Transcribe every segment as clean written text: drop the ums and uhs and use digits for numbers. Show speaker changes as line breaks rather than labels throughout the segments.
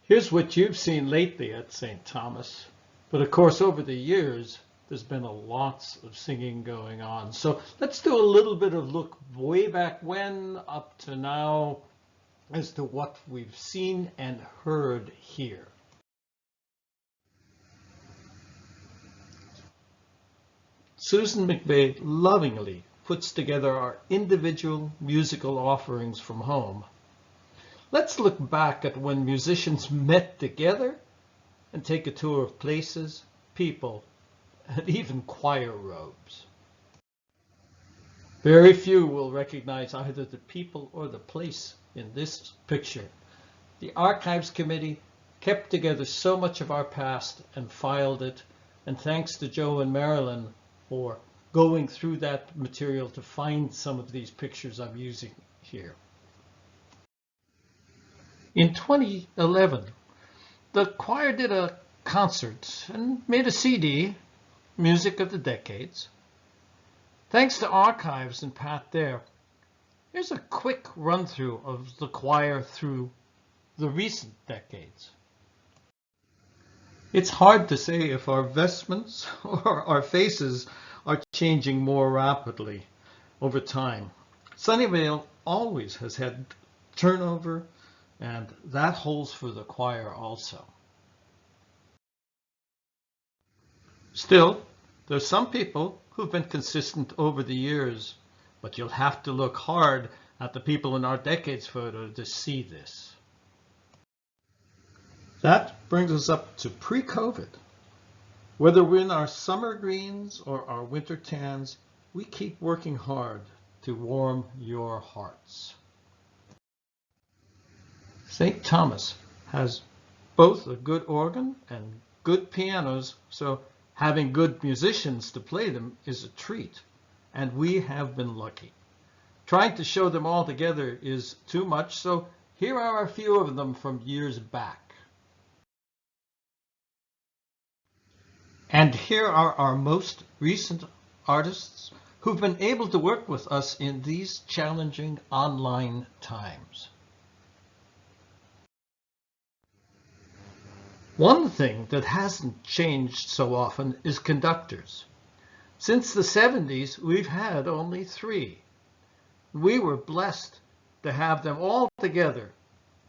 Here's what you've seen lately at St. Thomas. But of course, over the years, there's been lots of singing going on. So let's do a little bit of look way back when up to now as to what we've seen and heard here. Susan McVeigh lovingly puts together our individual musical offerings from home. Let's look back at when musicians met together and take a tour of places, people, and even choir robes. Very few will recognize either the people or the place in this picture. The Archives Committee kept together so much of our past and filed it, and thanks to Joe and Marilyn for going through that material to find some of these pictures I'm using here. In 2011, the choir did a concert and made a CD, Music of the Decades. Thanks to Archives and Pat there, here's a quick run-through of the choir through the recent decades. It's hard to say if our vestments or our faces are changing more rapidly over time. Sunnyvale always has had turnover, and that holds for the choir also. Still, there's some people who've been consistent over the years, but you'll have to look hard at the people in our decades photo to see this. That brings us up to pre-COVID. Whether we're in our summer greens or our winter tans, we keep working hard to warm your hearts. St. Thomas has both a good organ and good pianos, so having good musicians to play them is a treat, and we have been lucky. Trying to show them all together is too much, so here are a few of them from years back. And here are our most recent artists who've been able to work with us in these challenging online times. One thing that hasn't changed so often is conductors. Since the 70s, we've had only 3. We were blessed to have them all together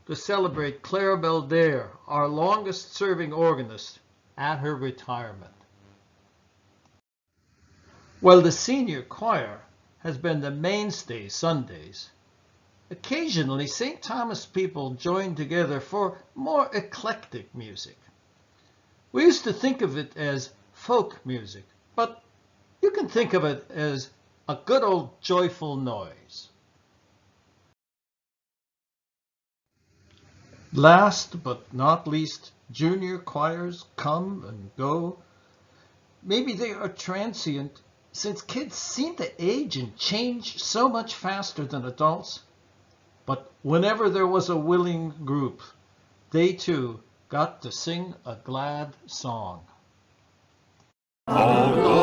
to celebrate Clara Beldaire, our longest-serving organist, at her retirement. While the senior choir has been the mainstay Sundays, occasionally St. Thomas people join together for more eclectic music. We used to think of it as folk music, but you can think of it as a good old joyful noise. Last but not least, junior choirs come and go. Maybe they are transient, since kids seem to age and change so much faster than adults. But whenever there was a willing group, they too got to sing a glad song. Oh,